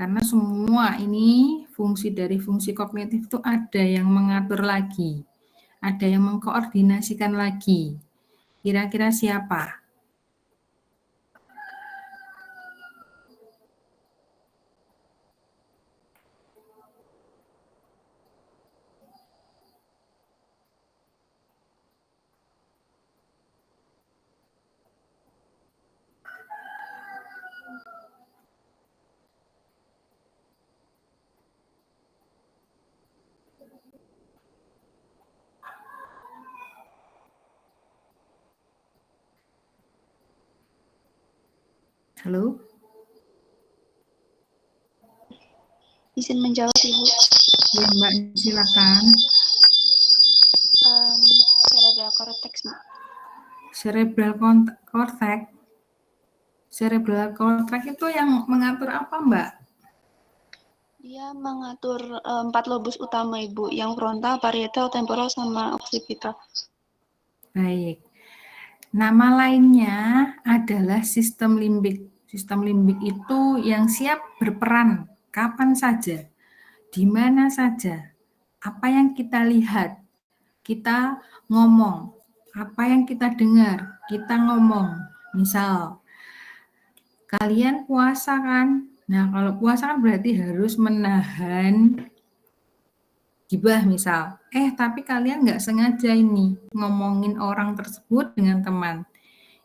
Karena semua ini fungsi dari fungsi kognitif itu ada yang mengatur lagi, ada yang mengkoordinasikan lagi. Kira-kira siapa? Halo? Izin menjawab, Ibu. Ya, Mbak, silakan. Cerebral cortex, Mbak. Cerebral cortex. Cerebral cortex itu yang mengatur apa, Mbak? Dia mengatur 4 lobus utama, Ibu, yang frontal, parietal, temporal, sama occipital. Baik. Nama lainnya adalah sistem limbik. Sistem limbik itu yang siap berperan kapan saja, di mana saja, apa yang kita lihat, kita ngomong, apa yang kita dengar, kita ngomong. Misal, kalian puasa kan? Nah, kalau puasa kan berarti harus menahan gibah misal. Tapi kalian nggak sengaja ini ngomongin orang tersebut dengan teman.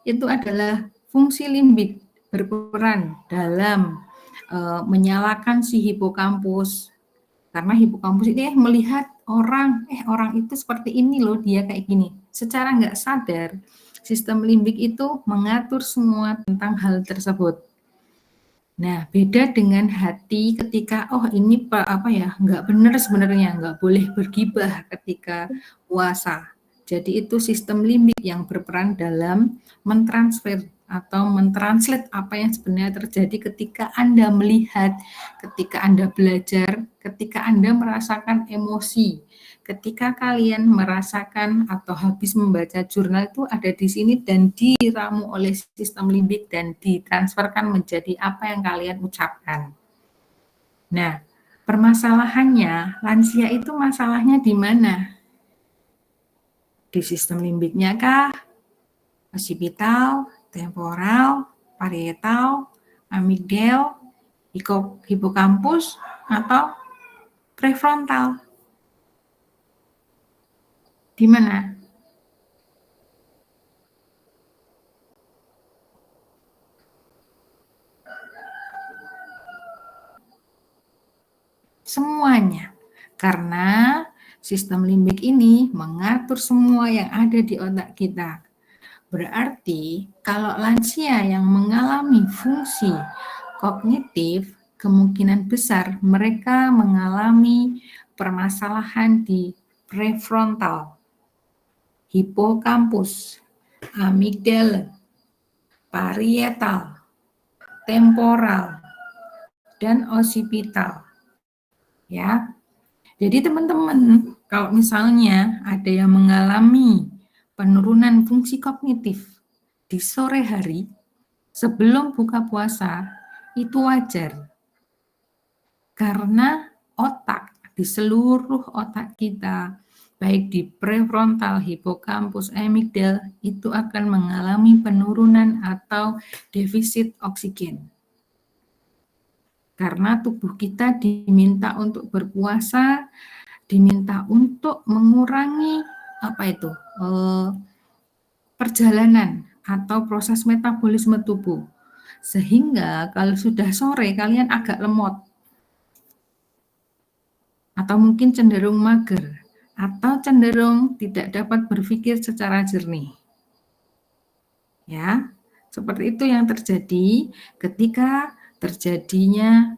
Itu adalah fungsi limbik berperan dalam menyalakan si hipokampus. Karena hipokampus ini melihat orang itu seperti ini loh, dia kayak gini. Secara nggak sadar, sistem limbik itu mengatur semua tentang hal tersebut. Nah, beda dengan hati ketika, ini nggak benar sebenarnya, nggak boleh bergibah ketika puasa. Jadi itu sistem limbik yang berperan dalam mentransfer atau mentranslate apa yang sebenarnya terjadi ketika Anda melihat, ketika Anda belajar, ketika Anda merasakan emosi. Ketika kalian merasakan atau habis membaca jurnal itu ada di sini dan diramu oleh sistem limbik dan ditransferkan menjadi apa yang kalian ucapkan. Nah, permasalahannya, lansia itu masalahnya di mana? Di sistem limbiknya kah? Occipital, temporal, parietal, amigdal, hipokampus, atau prefrontal? Di mana? Semuanya. Karena sistem limbik ini mengatur semua yang ada di otak kita. Berarti kalau lansia yang mengalami fungsi kognitif, kemungkinan besar mereka mengalami permasalahan di prefrontal, hipokampus, amigdala, parietal, temporal, dan occipital. Ya. Jadi teman-teman, kalau misalnya ada yang mengalami penurunan fungsi kognitif di sore hari sebelum buka puasa, itu wajar. Karena otak, di seluruh otak kita, baik di prefrontal, hipokampus, amigdala, itu akan mengalami penurunan atau defisit oksigen. Karena tubuh kita diminta untuk berpuasa, diminta untuk mengurangi perjalanan atau proses metabolisme tubuh. Sehingga kalau sudah sore kalian agak lemot. Atau mungkin cenderung mager. Atau cenderung tidak dapat berpikir secara jernih. Ya, seperti itu yang terjadi ketika terjadinya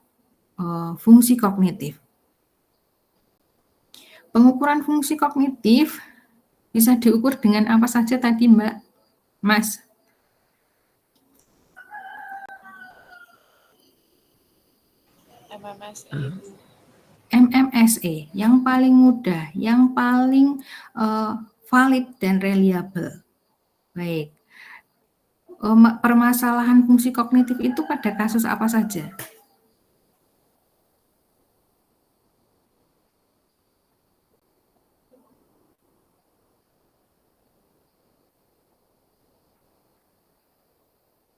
fungsi kognitif. Pengukuran fungsi kognitif bisa diukur dengan apa saja tadi, Mbak? Mas? MMSE, yang paling mudah, yang paling valid dan reliable. Baik. Permasalahan fungsi kognitif itu pada kasus apa saja?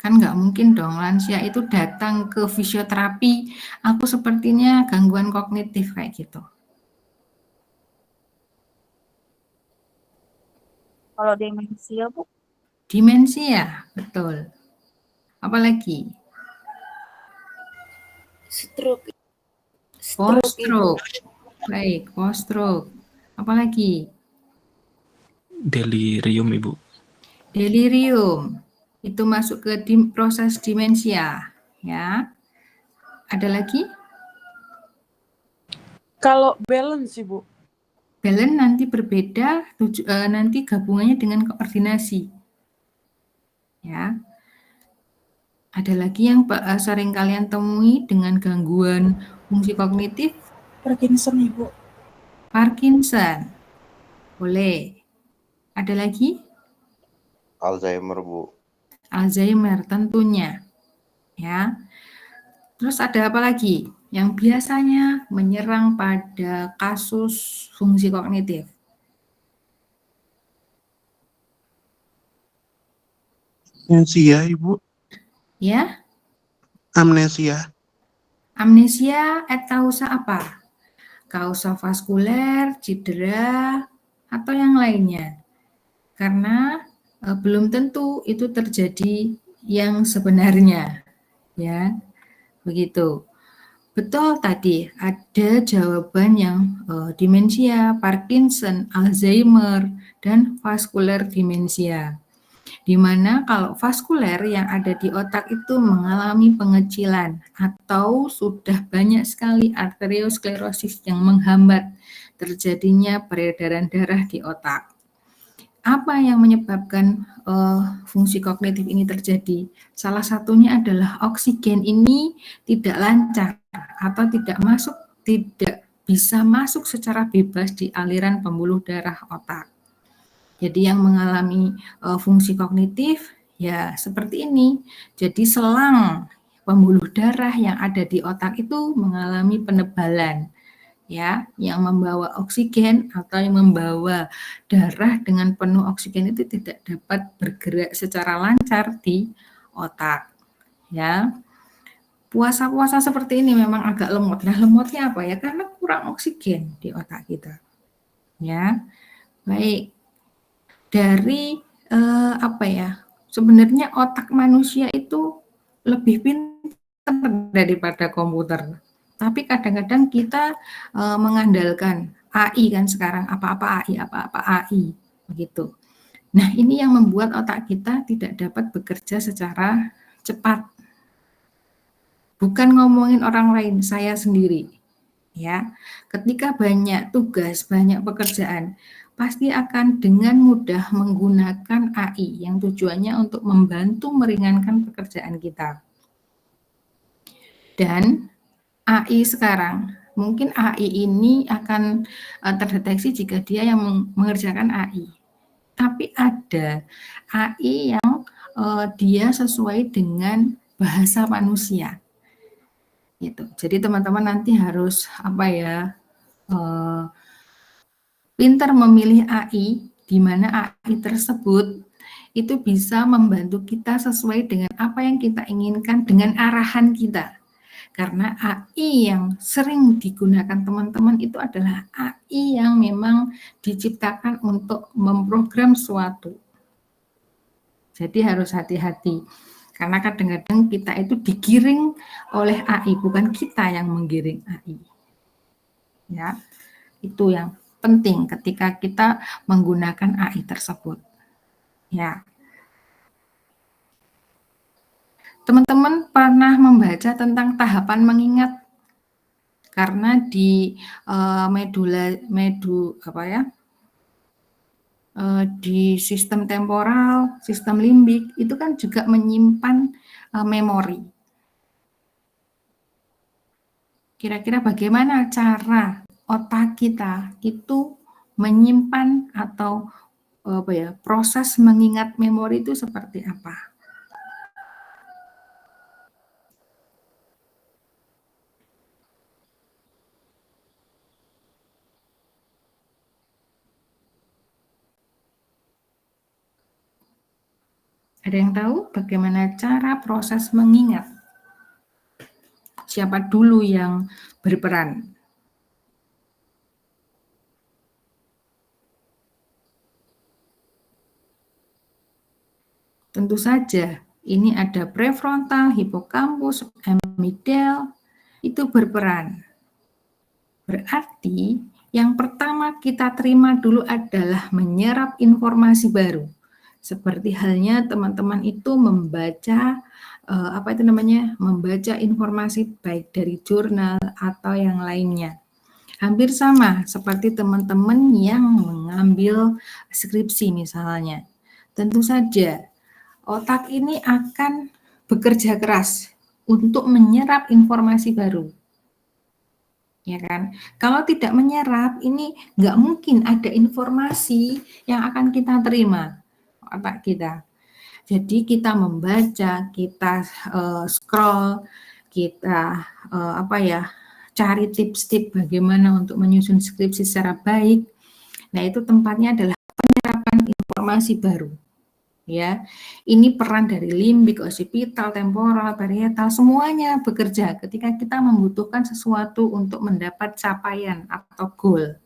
Kan nggak mungkin dong lansia itu datang ke fisioterapi, aku sepertinya gangguan kognitif kayak gitu. Kalau demensia, Bu? Demensia, betul. Apalagi? Stroke. Post Stroke, Ibu. stroke. Baik, post stroke. Apalagi? Delirium, Ibu. Delirium. Itu masuk ke proses demensia, ya. Ada lagi? Kalau balance, Ibu. Balance nanti berbeda, nanti gabungannya dengan koordinasi. Ya. Ada lagi yang sering kalian temui dengan gangguan fungsi kognitif? Parkinson, Ibu. Parkinson. Boleh. Ada lagi? Alzheimer, Bu. Alzheimer tentunya. Ya. Terus ada apa lagi yang biasanya menyerang pada kasus fungsi kognitif? Amnesia, Ibu. Ya, Amnesia. amnesia et causa apa? Kausa vaskuler, cedera, atau yang lainnya. Karena belum tentu itu terjadi yang sebenarnya, ya. Begitu. Betul tadi, ada jawaban yang demensia, Parkinson, Alzheimer, dan vaskuler demensia. Di mana kalau vaskuler yang ada di otak itu mengalami pengecilan atau sudah banyak sekali arteriosklerosis yang menghambat terjadinya peredaran darah di otak. Apa yang menyebabkan fungsi kognitif ini terjadi? Salah satunya adalah oksigen ini tidak lancar atau tidak bisa masuk secara bebas di aliran pembuluh darah otak. Jadi yang mengalami fungsi kognitif ya seperti ini. Jadi selang pembuluh darah yang ada di otak itu mengalami penebalan, ya, yang membawa oksigen atau yang membawa darah dengan penuh oksigen itu tidak dapat bergerak secara lancar di otak, ya. Puasa-puasa seperti ini memang agak lemot. Nah, lemotnya apa ya? Karena kurang oksigen di otak kita, ya. Baik. Dari apa ya? Sebenarnya otak manusia itu lebih pintar daripada komputer. Tapi kadang-kadang kita mengandalkan AI kan sekarang, apa-apa AI, begitu. Nah, ini yang membuat otak kita tidak dapat bekerja secara cepat. Bukan ngomongin orang lain, saya sendiri. Ya, ketika banyak tugas, banyak pekerjaan, pasti akan dengan mudah menggunakan AI yang tujuannya untuk membantu meringankan pekerjaan kita. Dan AI sekarang, mungkin AI ini akan terdeteksi jika dia yang mengerjakan AI. Tapi ada AI yang dia sesuai dengan bahasa manusia. Gitu. Jadi teman-teman nanti harus pintar memilih AI, di mana AI tersebut itu bisa membantu kita sesuai dengan apa yang kita inginkan dengan arahan kita. Karena AI yang sering digunakan teman-teman itu adalah AI yang memang diciptakan untuk memprogram suatu. Jadi harus hati-hati. Karena kadang-kadang kita itu digiring oleh AI, bukan kita yang menggiring AI. Ya, itu yang penting ketika kita menggunakan AI tersebut. Ya. Teman-teman pernah membaca tentang tahapan mengingat? Karena di di sistem temporal, sistem limbik itu kan juga menyimpan memori. Kira-kira bagaimana cara otak kita itu menyimpan atau proses mengingat memori itu seperti apa? Ada yang tahu bagaimana cara proses mengingat? Siapa dulu yang berperan? Tentu saja, ini ada prefrontal, hipokampus, amigdala, itu berperan. Berarti yang pertama kita terima dulu adalah menyerap informasi baru. Seperti halnya teman-teman itu membaca membaca informasi baik dari jurnal atau yang lainnya. Hampir sama seperti teman-teman yang mengambil skripsi misalnya. Tentu saja otak ini akan bekerja keras untuk menyerap informasi baru. Ya kan? Kalau tidak menyerap, ini nggak mungkin ada informasi yang akan kita terima otak kita. Jadi kita membaca, kita scroll, kita cari tips-tips bagaimana untuk menyusun skripsi secara baik. Nah, itu tempatnya adalah penyerapan informasi baru. Ya, ini peran dari limbik, occipital, temporal, parietal, semuanya bekerja ketika kita membutuhkan sesuatu untuk mendapat capaian atau goal.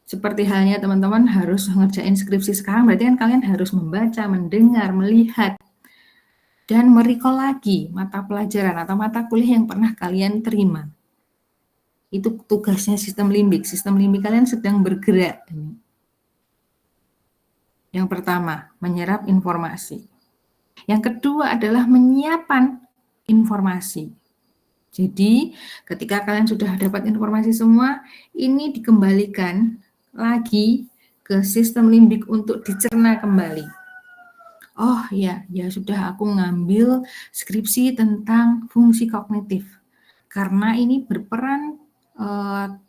Seperti halnya teman-teman harus ngerjain skripsi sekarang, berarti kan kalian harus membaca, mendengar, melihat, dan merecall lagi mata pelajaran atau mata kuliah yang pernah kalian terima. Itu tugasnya sistem limbik. Sistem limbik kalian sedang bergerak. Yang pertama, menyerap informasi. Yang kedua adalah menyiapkan informasi. Jadi, ketika kalian sudah dapat informasi semua, ini dikembalikan lagi ke sistem limbik untuk dicerna kembali. Oh ya sudah aku ngambil skripsi tentang fungsi kognitif. Karena ini berperan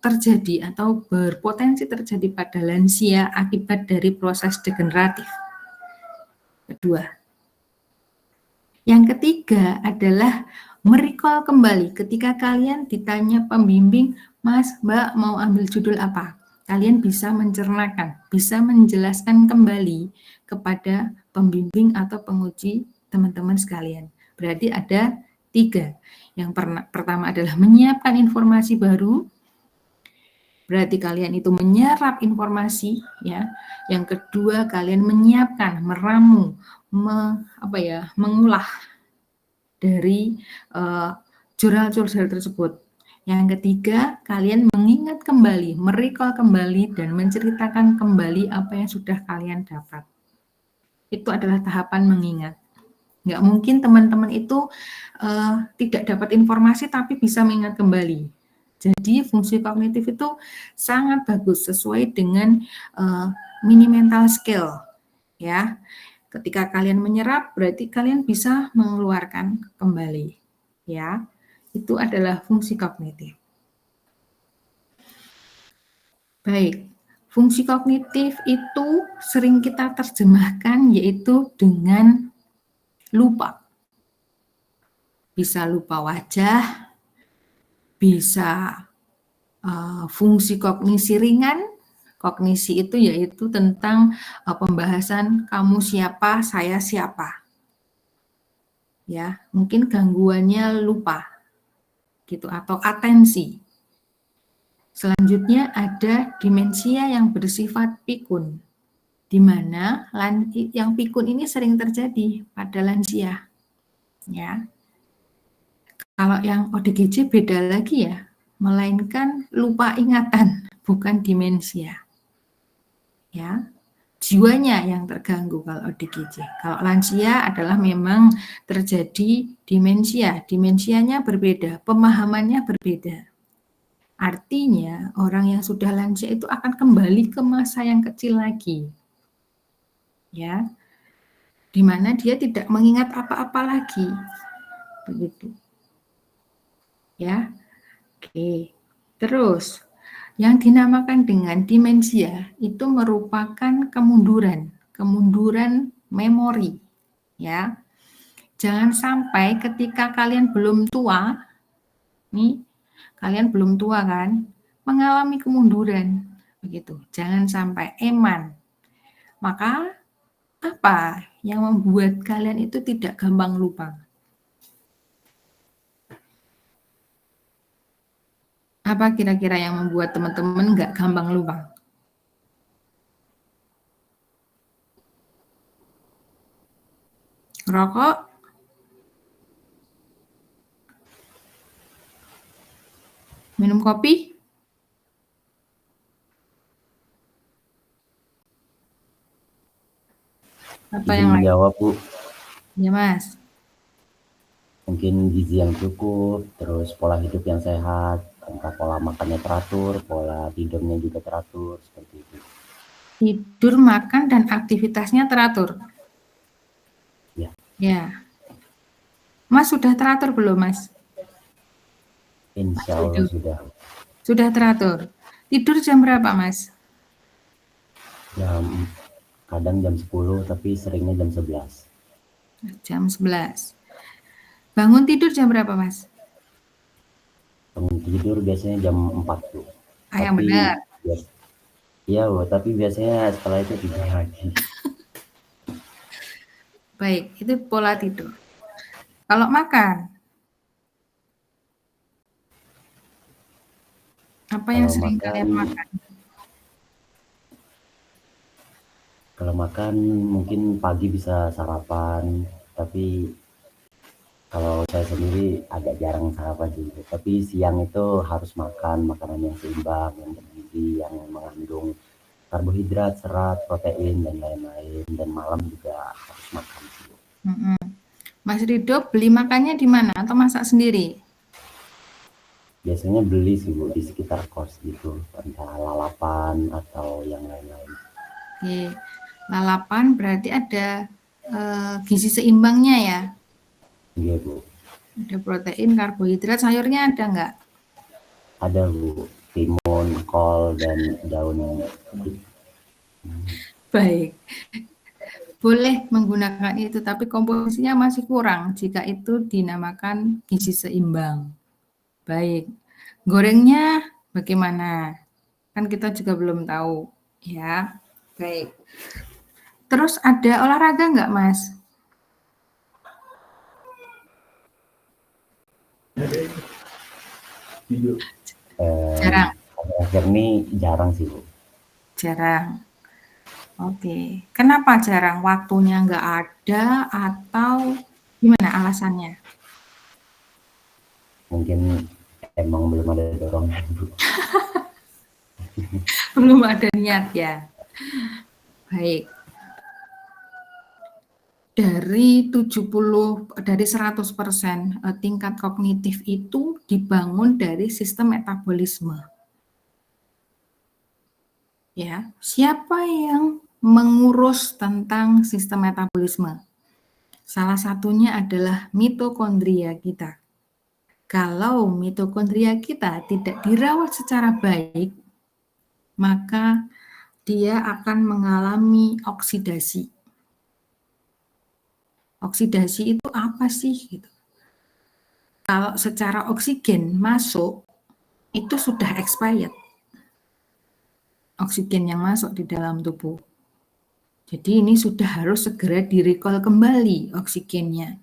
terjadi atau berpotensi terjadi pada lansia akibat dari proses degeneratif. Kedua. Yang ketiga adalah merecall kembali ketika kalian ditanya pembimbing, Mas, Mbak mau ambil judul apa? Kalian bisa mencernakan, bisa menjelaskan kembali kepada pembimbing atau penguji teman-teman sekalian. Berarti ada 3. Yang pertama adalah menyiapkan informasi baru. Berarti kalian itu menyerap informasi, ya. Yang kedua, kalian menyiapkan, meramu, mengulah dari jurnal-jurnal tersebut. Yang ketiga, kalian mengingat kembali, merecall kembali, dan menceritakan kembali apa yang sudah kalian dapat. Itu adalah tahapan mengingat. Nggak mungkin teman-teman itu tidak dapat informasi tapi bisa mengingat kembali. Jadi fungsi kognitif itu sangat bagus sesuai dengan mini mental skill, ya. Ketika kalian menyerap, berarti kalian bisa mengeluarkan kembali, ya. Itu adalah fungsi kognitif. Baik, fungsi kognitif itu sering kita terjemahkan yaitu dengan lupa. Bisa lupa wajah, bisa fungsi kognisi ringan. Kognisi itu yaitu tentang pembahasan kamu siapa, saya siapa. Ya, mungkin gangguannya lupa gitu atau atensi. Selanjutnya ada demensia yang bersifat pikun, di mana yang pikun ini sering terjadi pada lansia. Ya. Kalau yang ODGJ beda lagi ya, melainkan lupa ingatan, bukan demensia. Ya, jiwanya yang terganggu kalau ODGJ. Kalau lansia adalah memang terjadi demensia. Demensianya berbeda, pemahamannya berbeda. Artinya orang yang sudah lansia itu akan kembali ke masa yang kecil lagi. Ya. Di mana dia tidak mengingat apa-apa lagi. Begitu. Ya. Oke. Terus yang dinamakan dengan demensia itu merupakan kemunduran memori, ya. Jangan sampai ketika kalian belum tua, nih, kalian belum tua kan, mengalami kemunduran, begitu. Jangan sampai eman. Maka Apa yang membuat kalian itu tidak gampang lupa? Apa kira-kira yang membuat teman-teman nggak gampang lupa? Rokok? Minum kopi? Apa Izin yang lain? menjawab, Bu. Ya, Mas. Mungkin gizi yang cukup, terus pola hidup yang sehat, entah pola makannya teratur, pola tidurnya juga teratur, seperti itu. Tidur, makan, dan aktivitasnya teratur. Ya. Ya. Mas sudah teratur belum, Mas? Insya Allah sudah. Sudah teratur. Tidur jam berapa, Mas? Kadang jam 10, tapi seringnya jam 11. Jam 11. Bangun tidur jam berapa, Mas? Bangun tidur biasanya jam 4, Bu. Yang benar. Iya, Bu, tapi biasanya setelah itu tidur lagi. Baik, itu pola tidur. Kalau makan, apa yang sering kalian makan? Kalau makan mungkin pagi bisa sarapan, tapi kalau saya sendiri agak jarang sarapan juga. Tapi siang itu harus makan makanan yang seimbang, yang bergizi, yang mengandung karbohidrat, serat, protein, dan lain-lain. Dan malam juga harus makan. Mas Ridho beli makannya di mana atau masak sendiri? Biasanya beli sih, Bu, di sekitar kos gitu, entah lalapan atau yang lain-lain. Oke. Lalapan berarti ada gizi seimbangnya ya? Iya, Bu. Ada protein, karbohidrat, sayurnya ada nggak? Ada, Bu. Timun, kol, dan daun. Baik. Boleh menggunakan itu, tapi komposisinya masih kurang jika itu dinamakan gizi seimbang. Baik. Gorengnya bagaimana? Kan kita juga belum tahu, ya. Baik. Terus ada olahraga nggak, Mas? Jarang. Akhir ini jarang sih, Bu. Jarang. Oke. Kenapa jarang? Waktunya nggak ada atau gimana alasannya? Mungkin emang belum ada dorongan, Bu. Belum ada niat ya. Baik. Dari 100% tingkat kognitif itu dibangun dari sistem metabolisme. Ya, siapa yang mengurus tentang sistem metabolisme? Salah satunya adalah mitokondria kita. Kalau mitokondria kita tidak dirawat secara baik, maka dia akan mengalami oksidasi. Oksidasi itu apa sih? Gitu. Kalau secara oksigen masuk, itu sudah expired. Oksigen yang masuk di dalam tubuh. Jadi ini sudah harus segera direcall kembali oksigennya.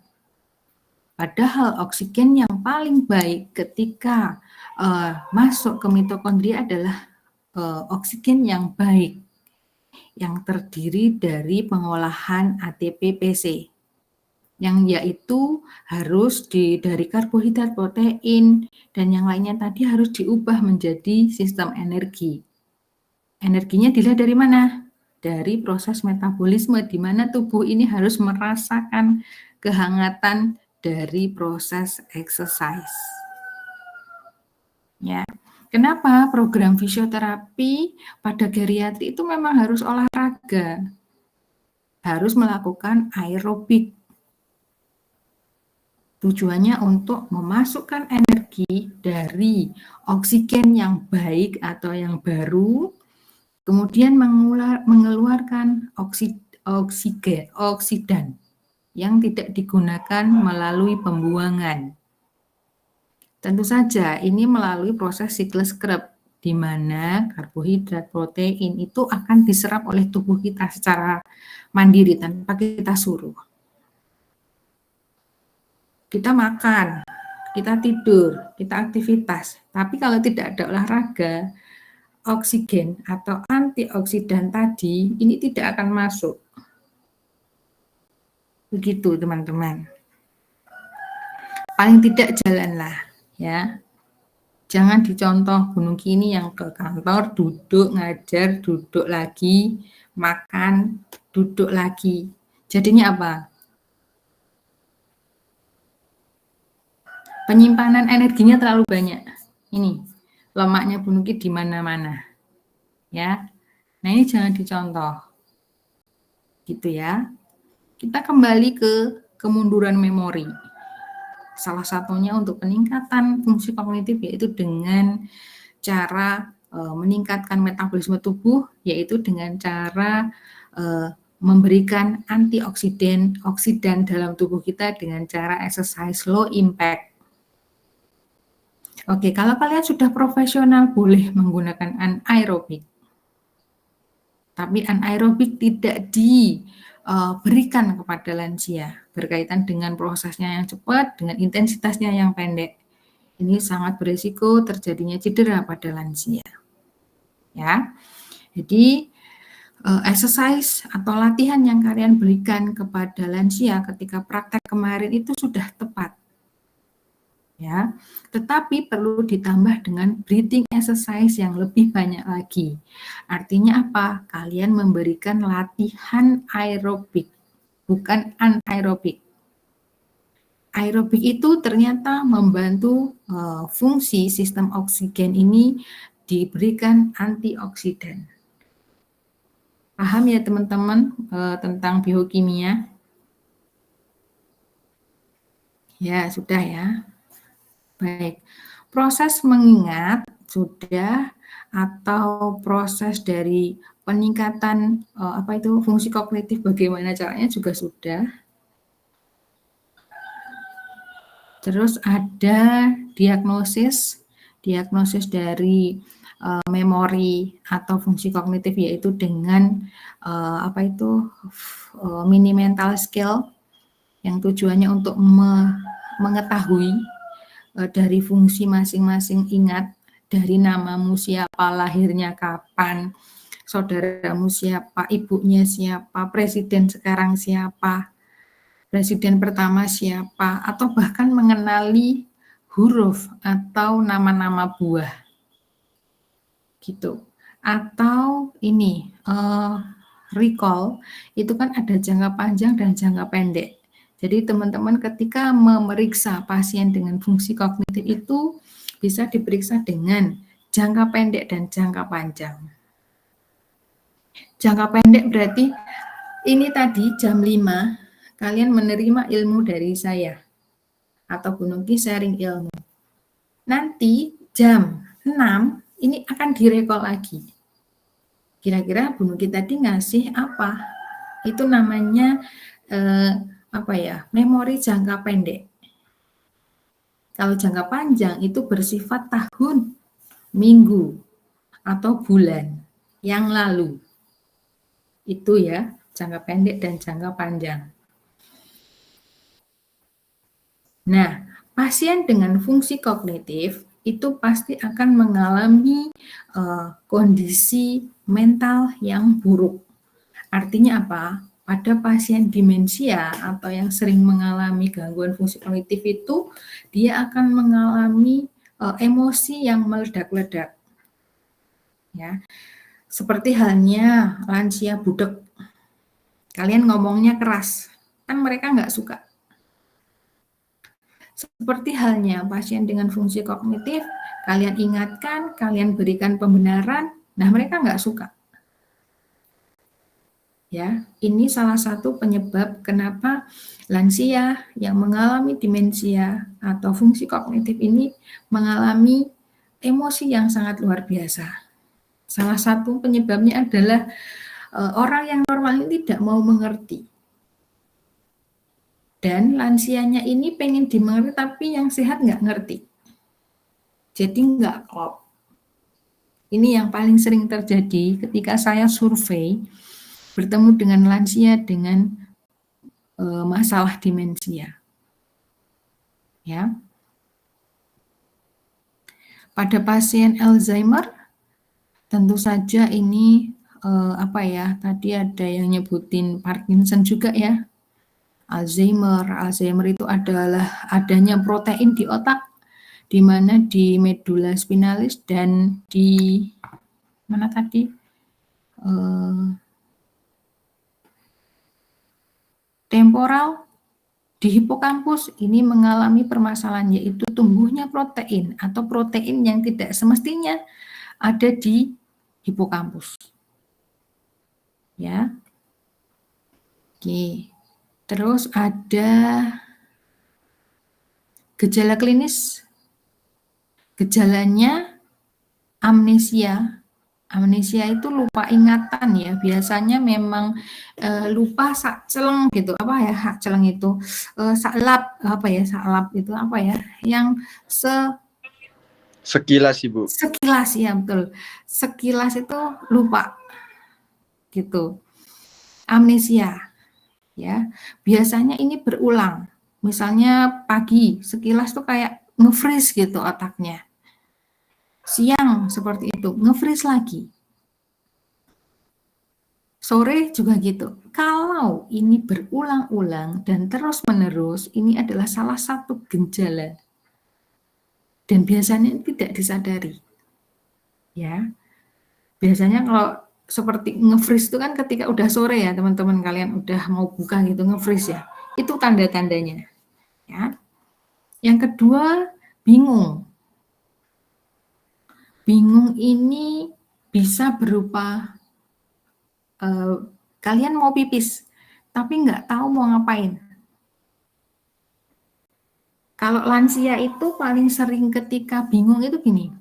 Padahal oksigen yang paling baik ketika masuk ke mitokondria adalah oksigen yang baik, yang terdiri dari pengolahan ATP-PC. Yang yaitu harus dari karbohidrat, protein, dan yang lainnya tadi harus diubah menjadi sistem energi. Energinya dilihat dari mana? Dari proses metabolisme, di mana tubuh ini harus merasakan kehangatan dari proses exercise. Ya, kenapa program fisioterapi pada geriatri itu memang harus olahraga, harus melakukan aerobik. Tujuannya untuk memasukkan energi dari oksigen yang baik atau yang baru, kemudian mengeluarkan oksidan yang tidak digunakan melalui pembuangan. Tentu saja ini melalui proses siklus Krebs, di di mana karbohidrat, protein itu akan diserap oleh tubuh kita secara mandiri tanpa kita suruh. Kita makan, kita tidur, kita aktivitas, tapi kalau tidak ada olahraga, oksigen atau antioksidan tadi ini tidak akan masuk. Begitu teman-teman. Paling tidak jalanlah ya. Jangan dicontoh Gunung Kini yang ke kantor, duduk, ngajar, duduk lagi, makan, duduk lagi. Jadinya apa? Penyimpanan energinya terlalu banyak. Ini, lemaknya Gunung Kini di mana-mana. Ya. Nah, ini jangan dicontoh. Gitu ya. Kita kembali ke kemunduran memori. Salah satunya untuk peningkatan fungsi kognitif yaitu dengan cara meningkatkan metabolisme tubuh, yaitu dengan cara memberikan oksidan dalam tubuh kita dengan cara exercise low impact. Oke, kalau kalian sudah profesional boleh menggunakan anaerobik. Tapi anaerobik tidak diberikan kepada lansia berkaitan dengan prosesnya yang cepat, dengan intensitasnya yang pendek. Ini sangat berisiko terjadinya cedera pada lansia. Ya, jadi exercise atau latihan yang kalian berikan kepada lansia ketika praktek kemarin itu sudah tepat. Ya, tetapi perlu ditambah dengan breathing exercise yang lebih banyak lagi. Artinya apa? Kalian memberikan latihan aerobik, bukan anaerobik. Aerobik itu ternyata membantu fungsi sistem oksigen ini diberikan antioksidan. Paham ya teman-teman tentang biokimia? Ya, sudah ya. Baik, proses mengingat sudah atau proses dari peningkatan fungsi kognitif bagaimana caranya juga sudah. Terus ada diagnosis dari memori atau fungsi kognitif yaitu dengan mini mental skill yang tujuannya untuk mengetahui dari fungsi masing-masing ingat, dari namamu siapa, lahirnya kapan, saudaramu siapa, ibunya siapa, presiden sekarang siapa, presiden pertama siapa, atau bahkan mengenali huruf atau nama-nama buah. Gitu. Atau ini, recall, itu kan ada jangka panjang dan jangka pendek. Jadi teman-teman ketika memeriksa pasien dengan fungsi kognitif itu bisa diperiksa dengan jangka pendek dan jangka panjang. Jangka pendek berarti ini tadi jam 5 kalian menerima ilmu dari saya atau Gunung Ki sharing ilmu. Nanti jam 6 ini akan direkol lagi. Kira-kira Gunung Ki tadi ngasih apa? Itu namanya memori jangka pendek. Kalau jangka panjang itu bersifat tahun, minggu, atau bulan yang lalu. Itu ya, jangka pendek dan jangka panjang. Nah, pasien dengan fungsi kognitif itu pasti akan mengalami kondisi mental yang buruk. Artinya apa? Pada pasien demensia atau yang sering mengalami gangguan fungsi kognitif itu, dia akan mengalami emosi yang meledak-ledak. Ya. Seperti halnya lansia budek. Kalian ngomongnya keras, kan mereka nggak suka. Seperti halnya pasien dengan fungsi kognitif, kalian ingatkan, kalian berikan pembenaran, nah mereka nggak suka. Ya, ini salah satu penyebab kenapa lansia yang mengalami demensia atau fungsi kognitif ini mengalami emosi yang sangat luar biasa. Salah satu penyebabnya adalah orang yang normal ini tidak mau mengerti. Dan lansianya ini pengen dimengerti tapi yang sehat nggak ngerti. Jadi nggak klop. Ini yang paling sering terjadi ketika saya survei bertemu dengan lansia dengan masalah demensia. Ya. Pada pasien Alzheimer tentu saja ini tadi ada yang nyebutin Parkinson juga ya. Alzheimer itu adalah adanya protein di otak, di mana di medula spinalis dan di mana tadi temporal di hipokampus ini mengalami permasalahan, yaitu tumbuhnya protein atau protein yang tidak semestinya ada di hipokampus. Ya. Oke. Terus ada gejala klinis. Gejalanya amnesia. Amnesia itu lupa ingatan ya. Biasanya memang lupa sak celeng gitu. Apa ya hak celeng itu? Saklap saklap itu apa ya? Yang Sekilas, Ibu. sekilas ya betul. Sekilas itu lupa. Gitu. Amnesia. Ya. Biasanya ini berulang. Misalnya pagi, sekilas tuh kayak nge-freeze gitu otaknya. Siang seperti itu, nge-freeze lagi. Sore juga gitu. Kalau ini berulang-ulang dan terus-menerus, ini adalah salah satu gejala. Dan biasanya tidak disadari. Ya. Biasanya kalau seperti nge-freeze itu kan ketika udah sore ya, teman-teman kalian udah mau buka gitu nge-freeze ya. Itu tanda-tandanya. Ya. Yang kedua, bingung. Bingung ini bisa berupa kalian mau pipis, tapi nggak tahu mau ngapain. Kalau lansia itu paling sering ketika bingung itu gini,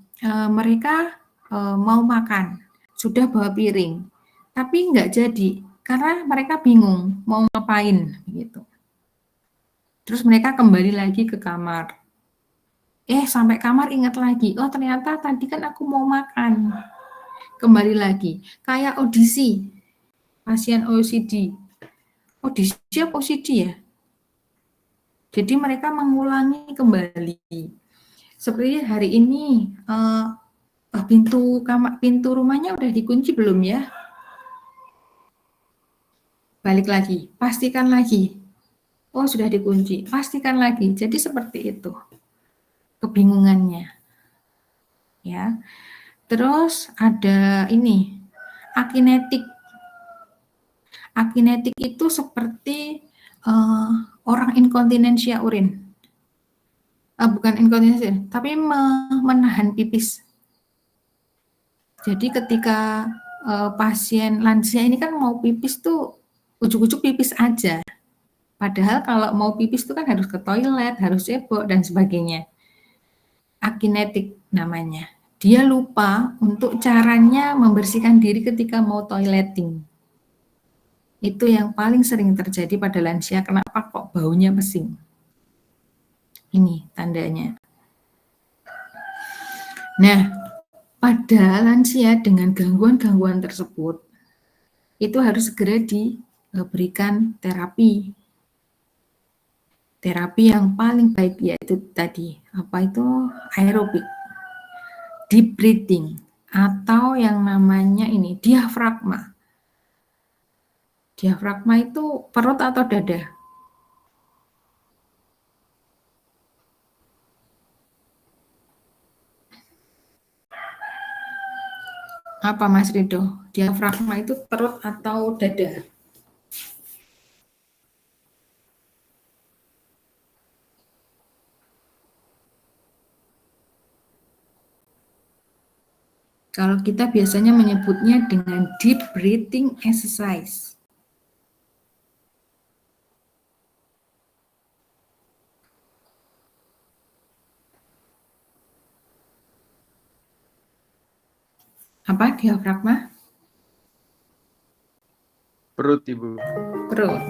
mereka mau makan, sudah bawa piring, tapi nggak jadi karena mereka bingung mau ngapain gitu. Terus mereka kembali lagi ke kamar. Sampai kamar ingat lagi, oh ternyata tadi kan aku mau makan. Kembali lagi, kayak audisi, pasien OCD. Audisi apa OCD ya? Jadi mereka mengulangi kembali. Seperti hari ini, pintu rumahnya udah dikunci belum ya? Balik lagi, pastikan lagi. Oh sudah dikunci, pastikan lagi. Jadi seperti itu. Kebingungannya. Ya. Terus ada ini, akinetik. Akinetik itu seperti orang inkontinensia urin. Bukan inkontinensia, tapi menahan pipis. Jadi ketika pasien lansia ini kan mau pipis tuh ujuk-ujuk pipis aja. Padahal kalau mau pipis itu kan harus ke toilet, harus cebok dan sebagainya. Akinetik namanya. Dia lupa untuk caranya membersihkan diri ketika mau toileting. Itu yang paling sering terjadi pada lansia. Kenapa kok baunya pesing? Ini tandanya. Nah, pada lansia dengan gangguan-gangguan tersebut, itu harus segera diberikan terapi. Terapi yang paling baik yaitu tadi, aerobik, deep breathing, atau yang namanya ini diafragma. Diafragma itu perut atau dada? Apa Mas Rido? Diafragma itu perut atau dada? Kalau kita biasanya menyebutnya dengan deep breathing exercise. Apa diafragma? Perut, Ibu. Perut.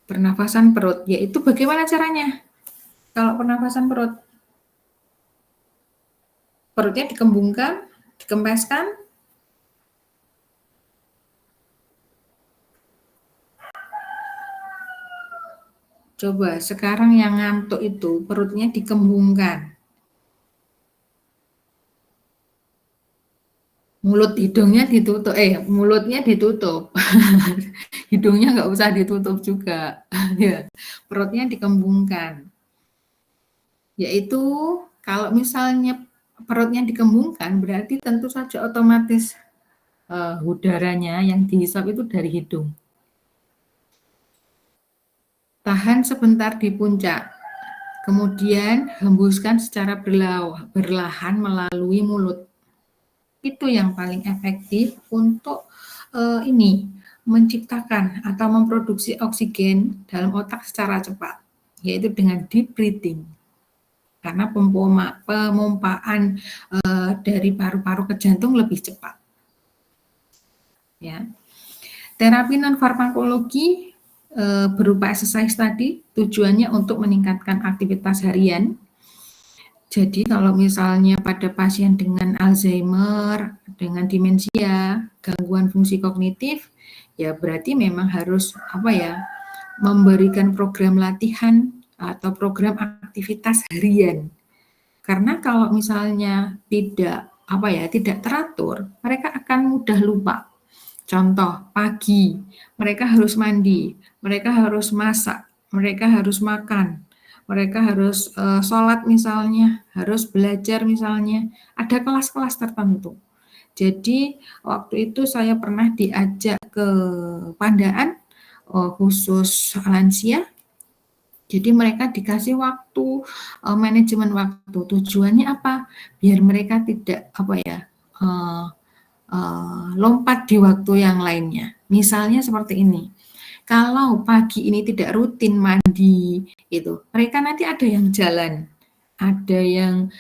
Pernafasan perut, yaitu bagaimana caranya? Kalau pernafasan perut? Perutnya dikembungkan, dikempeskan. Coba sekarang yang ngantuk itu perutnya dikembungkan. Mulutnya ditutup. Hidungnya nggak usah ditutup juga. Ya, perutnya dikembungkan. Yaitu kalau misalnya perutnya dikembungkan berarti tentu saja otomatis udaranya yang dihisap itu dari hidung. Tahan sebentar di puncak. Kemudian hembuskan secara berlahan melalui mulut. Itu yang paling efektif untuk menciptakan atau memproduksi oksigen dalam otak secara cepat, yaitu dengan deep breathing. Karena pemompaan dari paru-paru ke jantung lebih cepat. Ya. Terapi non farmakologi berupa exercise tadi tujuannya untuk meningkatkan aktivitas harian. Jadi kalau misalnya pada pasien dengan Alzheimer, dengan demensia, gangguan fungsi kognitif, ya berarti memang harus memberikan program latihan atau program aktivitas harian. Karena kalau misalnya tidak teratur, mereka akan mudah lupa. Contoh, pagi mereka harus mandi, mereka harus masak, mereka harus makan, mereka harus sholat misalnya, harus belajar misalnya, ada kelas-kelas tertentu. Jadi waktu itu saya pernah diajak ke Pandaan khusus lansia. Jadi mereka dikasih waktu, manajemen waktu. Tujuannya apa? Biar mereka tidak lompat di waktu yang lainnya. Misalnya seperti ini. Kalau pagi ini tidak rutin mandi, itu mereka nanti ada yang jalan, ada yang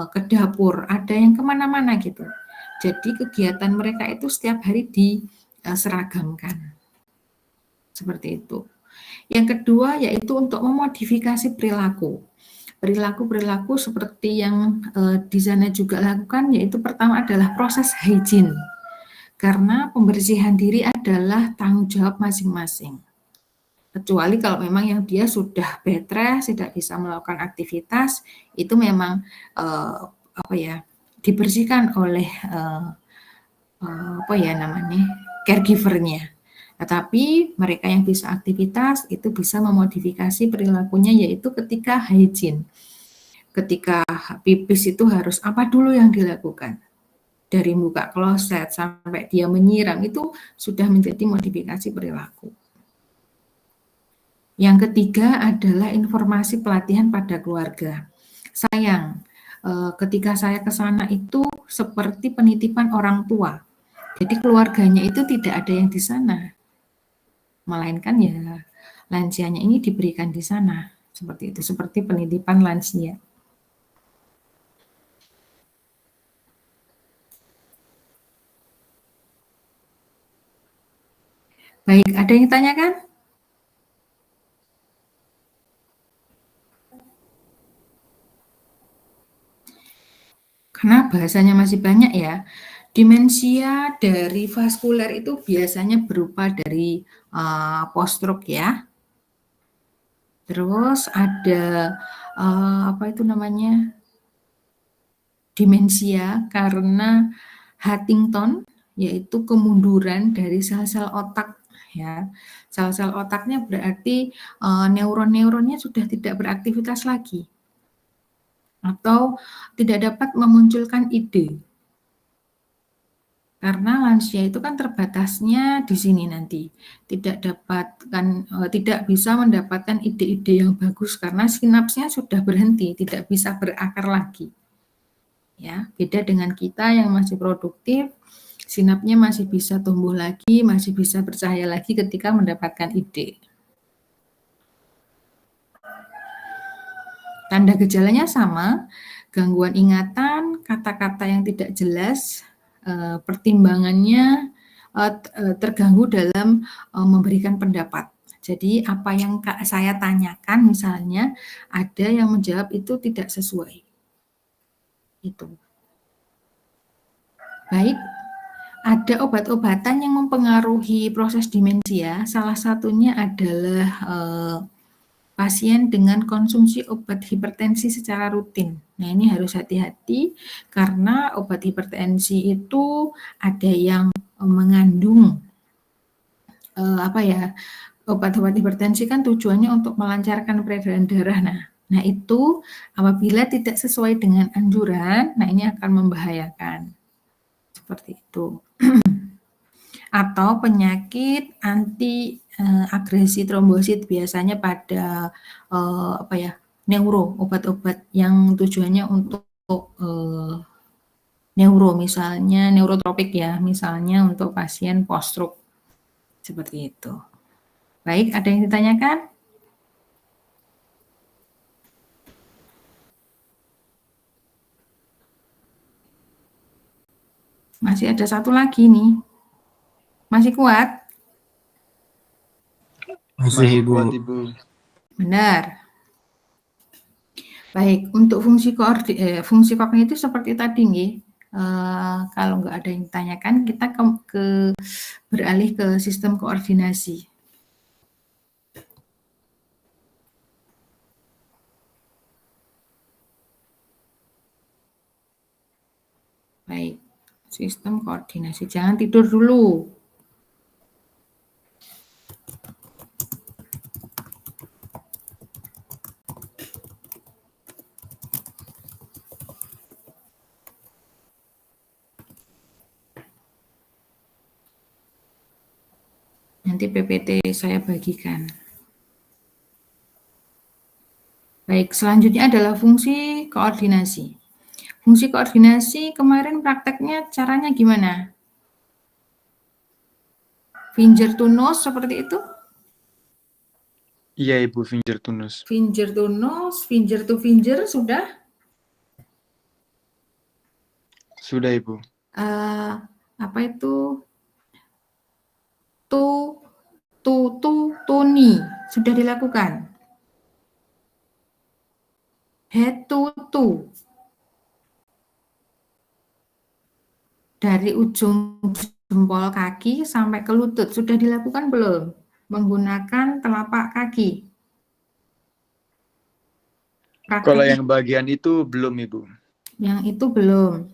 ke dapur, ada yang kemana-mana gitu. Jadi kegiatan mereka itu setiap hari diseragamkan. Seperti itu. Yang kedua yaitu untuk memodifikasi perilaku. Perilaku seperti yang di sana juga lakukan, yaitu pertama adalah proses hygiene. Karena pembersihan diri adalah tanggung jawab masing-masing. Kecuali kalau memang yang dia sudah bed rest, tidak bisa melakukan aktivitas, itu memang dibersihkan oleh caregiver-nya. Tetapi mereka yang bisa aktivitas itu bisa memodifikasi perilakunya, yaitu ketika hygiene. Ketika pipis itu harus apa dulu yang dilakukan? Dari buka kloset sampai dia menyiram itu sudah menjadi modifikasi perilaku. Yang ketiga adalah informasi pelatihan pada keluarga. Sayang, ketika saya ke sana itu seperti penitipan orang tua. Jadi keluarganya itu tidak ada yang di sana. Melainkan ya lansianya ini diberikan di sana. Seperti itu, seperti penitipan lansia. Baik, ada yang tanyakan? Karena bahasanya masih banyak ya. Demensia dari vaskuler itu biasanya berupa dari post-stroke ya. Terus ada demensia karena Huntington, yaitu kemunduran dari sel-sel otak. Ya, sel-sel otaknya berarti neuron-neuronnya sudah tidak beraktivitas lagi atau tidak dapat memunculkan ide. Karena lansia itu kan terbatasnya di sini nanti, tidak bisa mendapatkan ide-ide yang bagus karena sinapsnya sudah berhenti, tidak bisa berakar lagi. Ya, beda dengan kita yang masih produktif, sinapnya masih bisa tumbuh lagi, masih bisa bercahaya lagi ketika mendapatkan ide. Tanda gejalanya sama, gangguan ingatan, kata-kata yang tidak jelas, pertimbangannya terganggu dalam memberikan pendapat. Jadi apa yang saya tanyakan misalnya, ada yang menjawab itu tidak sesuai. Itu. Baik, ada obat-obatan yang mempengaruhi proses demensia, salah satunya adalah pasien dengan konsumsi obat hipertensi secara rutin. Nah, ini harus hati-hati karena obat hipertensi itu ada yang mengandung obat-obat hipertensi kan tujuannya untuk melancarkan peredaran darah. Nah itu apabila tidak sesuai dengan anjuran, nah ini akan membahayakan. Seperti itu. Atau penyakit anti agresi trombosit biasanya pada neuro, obat-obat yang tujuannya untuk neuro, misalnya neurotropik ya, misalnya untuk pasien post-stroke. Seperti itu. Baik, ada yang ditanyakan? Masih ada satu lagi nih. Masih kuat? Masih kuat, Ibu. Ibu. Benar. Baik, untuk fungsi kognitif seperti tadi nih. Kalau nggak ada yang ditanyakan, kita beralih ke sistem koordinasi. Baik, sistem koordinasi. Jangan tidur dulu. Nanti PPT saya bagikan. Baik, selanjutnya adalah fungsi koordinasi. Fungsi koordinasi kemarin prakteknya caranya gimana? Finger to nose seperti itu? Iya, Ibu, finger to nose. Finger to nose, finger to finger sudah? Sudah, Ibu. Apa itu? Tuni sudah dilakukan. Head to. Dari ujung jempol kaki sampai ke lutut sudah dilakukan belum? Menggunakan telapak kaki. Kalau yang bagian itu belum, Ibu. Yang itu belum.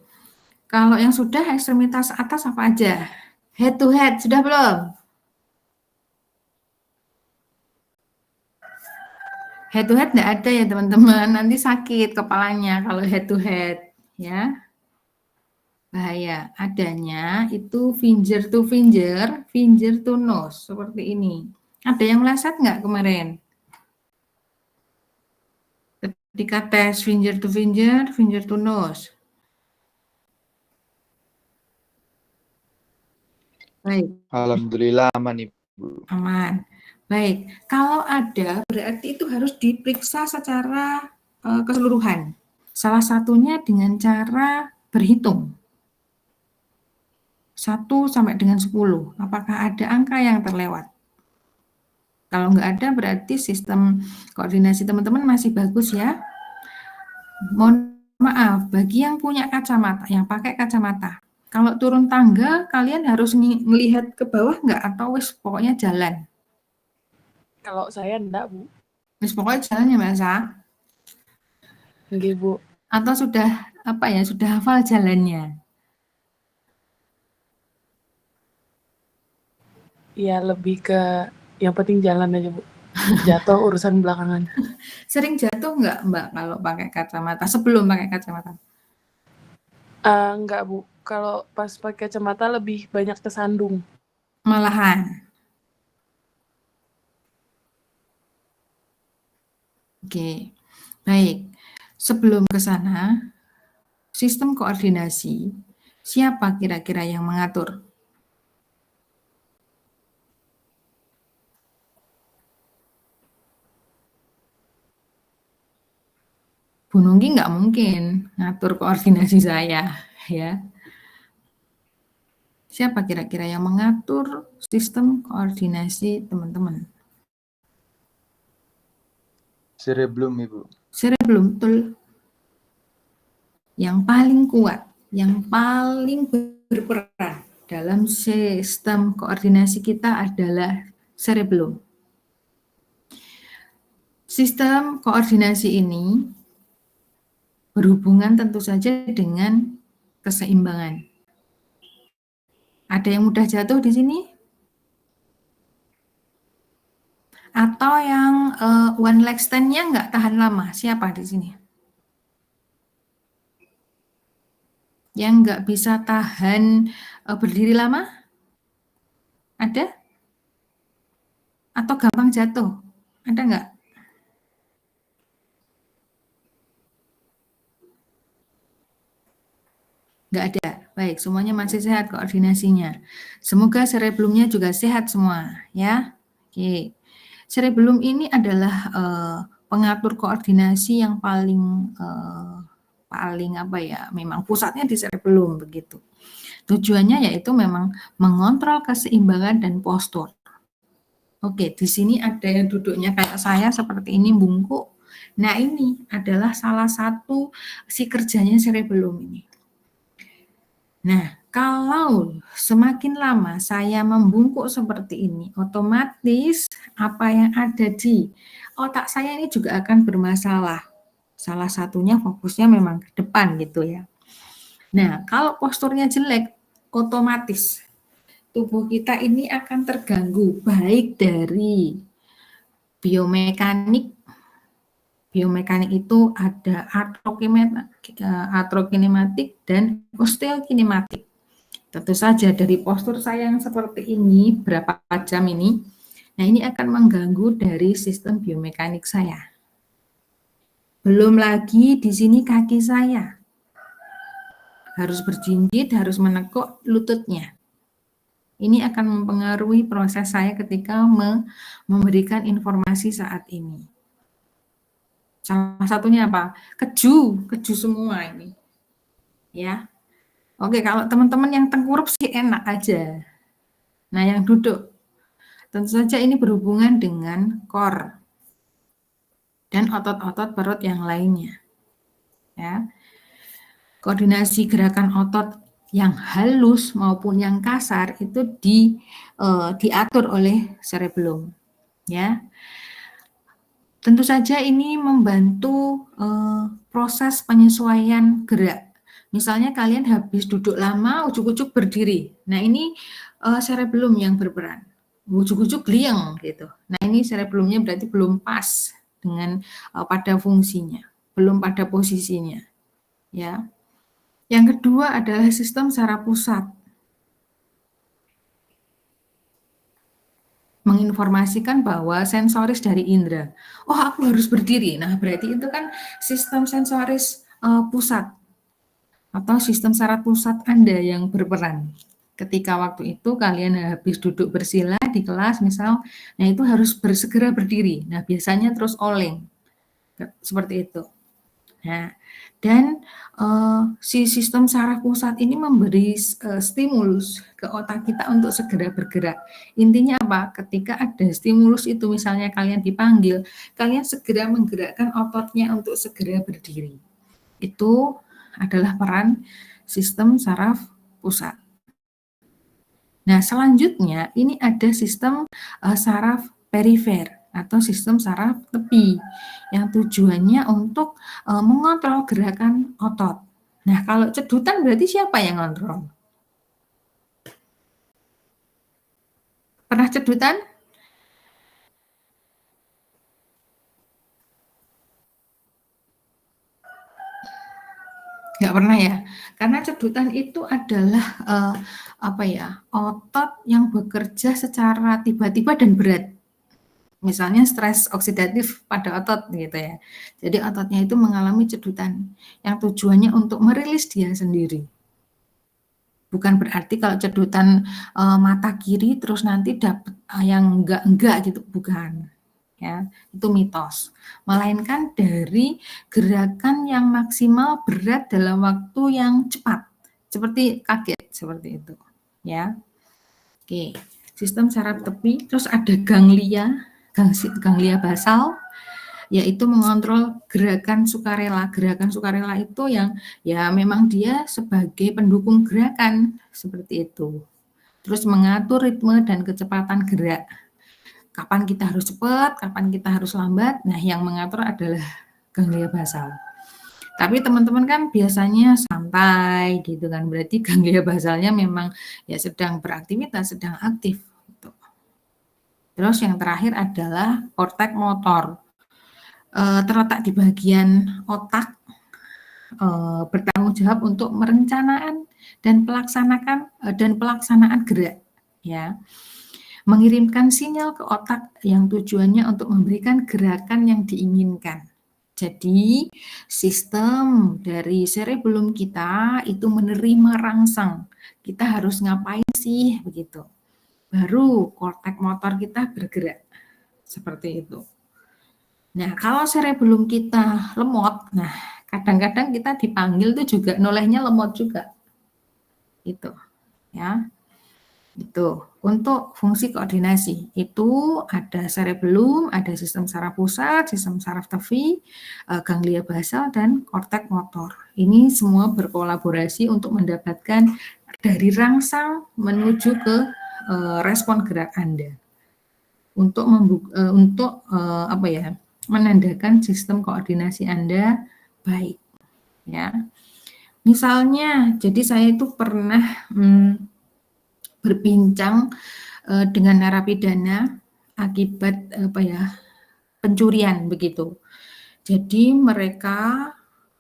Kalau yang sudah ekstremitas atas apa aja? Head to head sudah belum? Head to head enggak ada ya teman-teman. Nanti sakit kepalanya kalau head to head, ya. Bahaya. Adanya itu finger to finger, finger to nose seperti ini. Ada yang meleset enggak kemarin? Ketika tes finger to finger, finger to nose. Baik. Alhamdulillah aman, Ibu. Aman. Baik, kalau ada berarti itu harus diperiksa secara keseluruhan. Salah satunya dengan cara berhitung. 1 sampai dengan 10. Apakah ada angka yang terlewat? Kalau nggak ada berarti sistem koordinasi teman-teman masih bagus ya. Mohon maaf, bagi yang punya kacamata, yang pakai kacamata. Kalau turun tangga, kalian harus melihat ke bawah nggak? Atau wis pokoknya jalan? Kalau saya enggak, Bu. Wis pokoknya jalan ya Mbak Sa? Nggih, Bu. Atau sudah sudah hafal jalannya? Ya lebih ke yang penting jalan aja, Bu. Jatuh urusan belakangan. Sering jatuh nggak Mbak kalau pakai kacamata? Sebelum pakai kacamata? Enggak, Bu. Kalau pas pakai kacamata lebih banyak kesandung. Malahan. Oke, baik. Sebelum ke sana, sistem koordinasi, siapa kira-kira yang mengatur? Bu Nunggi nggak mungkin ngatur koordinasi saya, ya. Siapa kira-kira yang mengatur sistem koordinasi teman-teman? Cerebellum, Ibu. Cerebellum, betul. Yang paling kuat, yang paling berperan dalam sistem koordinasi kita adalah cerebellum. Sistem koordinasi ini berhubungan tentu saja dengan keseimbangan. Ada yang mudah jatuh di sini? Atau yang one leg stand-nya nggak tahan lama? Siapa di sini? Yang nggak bisa tahan berdiri lama? Ada? Atau gampang jatuh? Ada nggak? Nggak ada. Baik, semuanya masih sehat koordinasinya. Semoga cerebellumnya juga sehat semua, ya. Oke. Cerebellum ini adalah pengatur koordinasi yang paling memang pusatnya di cerebellum begitu. Tujuannya yaitu memang mengontrol keseimbangan dan postur. Oke, di sini ada yang duduknya kayak saya seperti ini bungkuk. Nah, ini adalah salah satu si kerjanya cerebellum ini. Nah, kalau semakin lama saya membungkuk seperti ini, otomatis apa yang ada di otak saya ini juga akan bermasalah. Salah satunya fokusnya memang ke depan gitu ya. Nah, kalau posturnya jelek, otomatis tubuh kita ini akan terganggu baik dari biomekanik. Biomekanik itu ada artrokinematik dan osteokinematik. Tentu saja dari postur saya yang seperti ini, berapa jam ini, nah ini akan mengganggu dari sistem biomekanik saya. Belum lagi di sini kaki saya. Harus berjinjit, harus menekuk lututnya. Ini akan mempengaruhi proses saya ketika memberikan informasi saat ini. Salah satunya apa? Keju semua ini. Ya. Oke, kalau teman-teman yang tengkurap sih enak aja. Nah, yang duduk tentu saja ini berhubungan dengan core dan otot-otot perut yang lainnya. Ya. Koordinasi gerakan otot yang halus maupun yang kasar itu diatur oleh cerebellum. Ya. Tentu saja ini membantu proses penyesuaian gerak. Misalnya kalian habis duduk lama, ujuk-ujuk berdiri. Nah ini cerebellum yang berperan. Ujuk-ujuk liang gitu. Nah ini cerebellumnya berarti belum pas dengan pada fungsinya, belum pada posisinya. Ya. Yang kedua adalah sistem saraf pusat. Menginformasikan bahwa sensoris dari indera. Oh, aku harus berdiri. Nah, berarti itu kan sistem sensoris pusat atau sistem saraf pusat Anda yang berperan. Ketika waktu itu kalian habis duduk bersila di kelas misal, nah itu harus segera berdiri. Nah, biasanya terus oleng. Seperti itu. Nah, dan si sistem saraf pusat ini memberi stimulus ke otak kita untuk segera bergerak. Intinya apa? Ketika ada stimulus itu, misalnya kalian dipanggil, kalian segera menggerakkan ototnya untuk segera berdiri. Itu adalah peran sistem saraf pusat. Nah, selanjutnya ini ada sistem saraf perifer atau sistem saraf tepi yang tujuannya untuk mengontrol gerakan otot. Nah, kalau cedutan berarti siapa yang ngontrol? Pernah cedutan? Nggak pernah ya? Karena cedutan itu adalah otot yang bekerja secara tiba-tiba dan berat. Misalnya stres oksidatif pada otot gitu ya. Jadi ototnya itu mengalami cedutan yang tujuannya untuk merilis dia sendiri. Bukan berarti kalau cedutan mata kiri terus nanti dapat yang enggak gitu, bukan. Ya, itu mitos. Melainkan dari gerakan yang maksimal berat dalam waktu yang cepat. Seperti kaget seperti itu, ya. Oke, sistem saraf tepi, terus ada ganglia basal. yaitu mengontrol gerakan sukarela. Gerakan sukarela itu yang ya memang dia sebagai pendukung gerakan seperti itu. Terus mengatur ritme dan kecepatan gerak. Kapan kita harus cepat, kapan kita harus lambat. Nah, yang mengatur adalah ganglia basal. Tapi teman-teman kan biasanya santai gitu kan. Berarti ganglia basalnya memang ya sedang beraktivitas, sedang aktif. Gitu. Terus yang terakhir adalah korteks motor. Terletak di bagian otak, bertanggung jawab untuk merencanakan dan pelaksanaan gerak, ya. Mengirimkan sinyal ke otak yang tujuannya untuk memberikan gerakan yang diinginkan. Jadi, sistem dari cerebellum kita itu menerima rangsang. Kita harus ngapain sih begitu. Baru korteks motor kita bergerak. Seperti itu. Nah, kalau cerebellum kita lemot, nah kadang-kadang kita dipanggil tuh juga nolehnya lemot juga. Itu, ya. Itu untuk fungsi koordinasi itu ada cerebellum, ada sistem saraf pusat, sistem saraf tevi, ganglia basal dan korteks motor. Ini semua berkolaborasi untuk mendapatkan dari rangsang menuju ke respon gerak Anda. Untuk menandakan sistem koordinasi Anda baik, ya. Misalnya, jadi saya itu pernah berbincang dengan narapidana akibat pencurian begitu. Jadi mereka,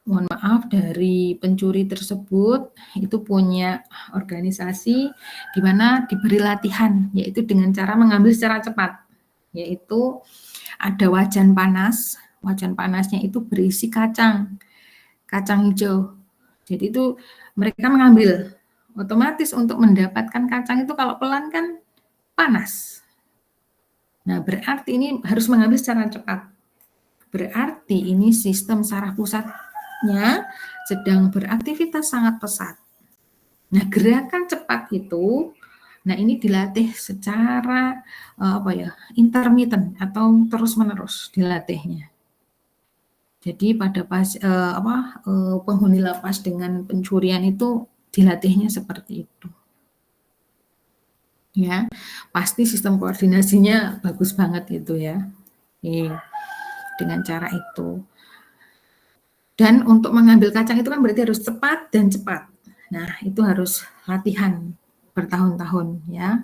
mohon maaf, dari pencuri tersebut itu punya organisasi di mana diberi latihan, yaitu dengan cara mengambil secara cepat, yaitu ada wajan panas. Wajan panasnya itu berisi kacang hijau. Jadi itu mereka mengambil. Otomatis untuk mendapatkan kacang itu kalau pelan kan panas. Nah, berarti ini harus mengambil secara cepat. Berarti ini sistem saraf pusatnya sedang beraktivitas sangat pesat. Nah, gerakan cepat itu, nah ini dilatih secara intermittent atau terus-menerus dilatihnya. Jadi pada penghuni lapas dengan pencurian itu dilatihnya seperti itu. Ya, pasti sistem koordinasinya bagus banget itu ya. Dengan cara itu. Dan untuk mengambil kacang itu kan berarti harus cepat dan cepat. Nah, itu harus latihan bertahun-tahun ya.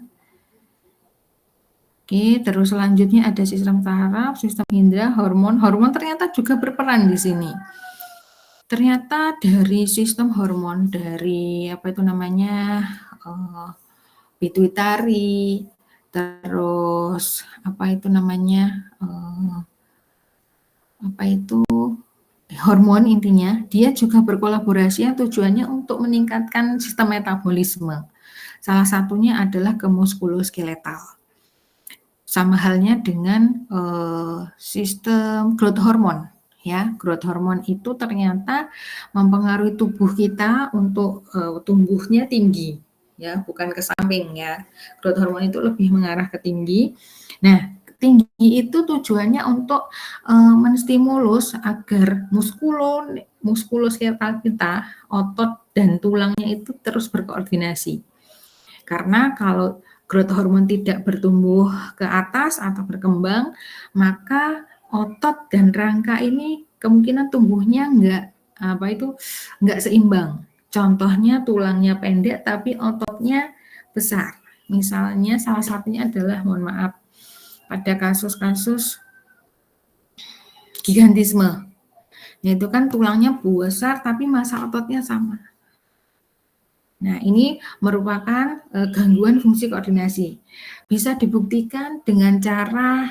Oke, terus selanjutnya ada sistem saraf, sistem indera, hormon. Hormon ternyata juga berperan di sini. Ternyata dari sistem hormon, dari pituitari, terus hormon intinya, dia juga berkolaborasi yang tujuannya untuk meningkatkan sistem metabolisme. Salah satunya adalah ke muskuloskeletal. Sama halnya dengan sistem growth hormone. Ya, growth hormone itu ternyata mempengaruhi tubuh kita untuk tumbuhnya tinggi, ya, bukan ke samping ya. Growth hormone itu lebih mengarah ke tinggi. Nah, tinggi itu tujuannya untuk menstimulus agar muskuloskeletal kita, otot dan tulangnya itu terus berkoordinasi. Karena kalau growth hormone tidak bertumbuh ke atas atau berkembang, maka otot dan rangka ini kemungkinan tumbuhnya enggak seimbang. Contohnya tulangnya pendek tapi ototnya besar. Misalnya salah satunya adalah, mohon maaf, pada kasus-kasus gigantisme. Yaitu kan tulangnya besar tapi massa ototnya sama. Nah, ini merupakan gangguan fungsi koordinasi. Bisa dibuktikan dengan cara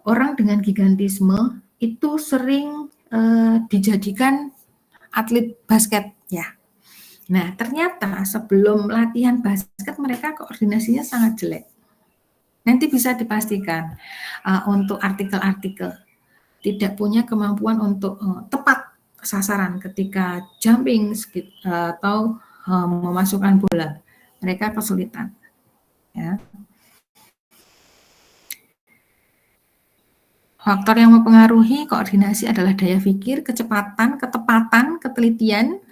orang dengan gigantisme itu sering dijadikan atlet basket ya. Nah, ternyata sebelum latihan basket mereka koordinasinya sangat jelek. Nanti bisa dipastikan untuk artikel-artikel tidak punya kemampuan untuk tepat sasaran ketika jumping atau memasukkan bola. Mereka kesulitan. Ya. Faktor yang mempengaruhi koordinasi adalah daya pikir, kecepatan, ketepatan, ketelitian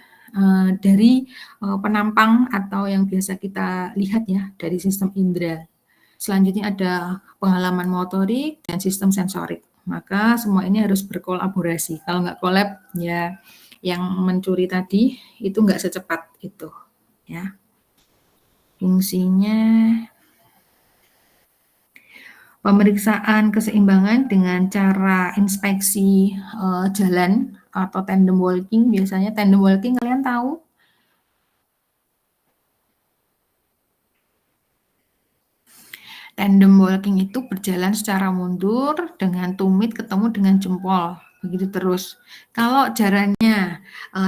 dari penampang atau yang biasa kita lihat ya dari sistem indera. Selanjutnya ada pengalaman motorik dan sistem sensorik. Maka semua ini harus berkolaborasi. Kalau nggak kolab, ya yang mencuri tadi itu nggak secepat itu. Ya, fungsinya pemeriksaan keseimbangan dengan cara inspeksi jalan atau tandem walking. Biasanya tandem walking kalian tahu? Tandem walking itu berjalan secara mundur dengan tumit ketemu dengan jempol. Begitu terus. Kalau jalannya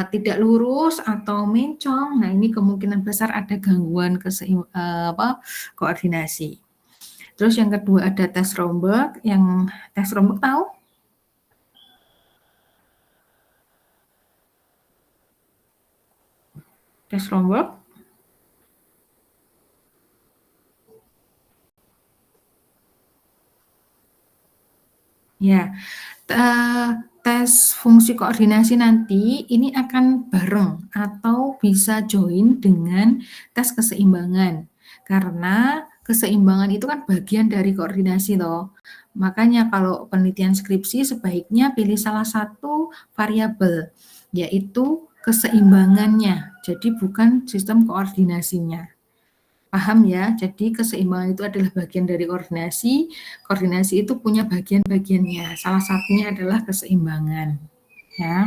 tidak lurus atau mencong, nah ini kemungkinan besar ada gangguan koordinasi. Terus yang kedua ada tes Romberg. Yang tes Romberg tahu? Tes Romberg? Ya, tes fungsi koordinasi nanti ini akan bareng atau bisa join dengan tes keseimbangan. Karena keseimbangan itu kan bagian dari koordinasi toh. Makanya kalau penelitian skripsi sebaiknya pilih salah satu variabel, yaitu keseimbangannya. Jadi bukan sistem koordinasinya. Paham ya? Jadi keseimbangan itu adalah bagian dari koordinasi. Koordinasi itu punya bagian-bagiannya. Salah satunya adalah keseimbangan. Ya,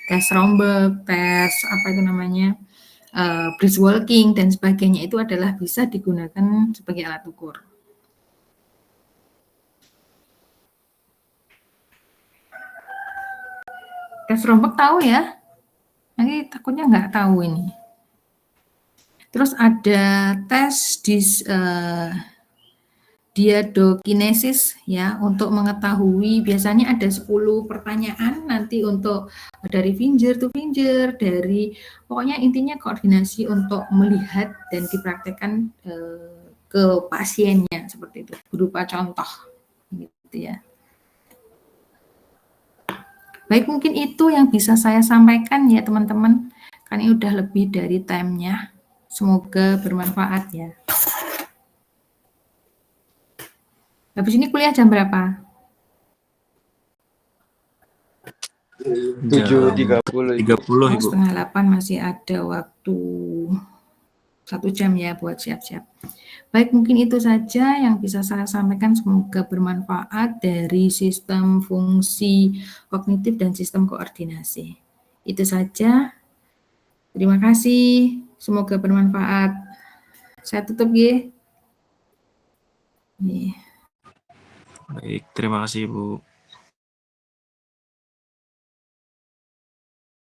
tes Romberg, tes apa itu namanya, bridge walking dan sebagainya itu adalah bisa digunakan sebagai alat ukur. Tes Romberg tahu ya? Nanti takutnya nggak tahu ini. Terus ada tes diadokinesis ya, untuk mengetahui biasanya ada 10 pertanyaan nanti untuk dari finger to finger, dari pokoknya intinya koordinasi untuk melihat dan dipraktekkan ke pasiennya seperti itu berupa contoh gitu ya. Baik, mungkin itu yang bisa saya sampaikan ya teman-teman, kan ini udah lebih dari time-nya. Semoga bermanfaat ya. Habis ini kuliah jam berapa? 7.30 30 Ibu. Setengah 8 masih ada waktu 1 jam ya buat siap-siap. Baik, mungkin itu saja yang bisa saya sampaikan. Semoga bermanfaat dari sistem fungsi kognitif dan sistem koordinasi. Itu saja. Terima kasih. Semoga bermanfaat. Saya tutup ya. Baik, terima kasih Ibu.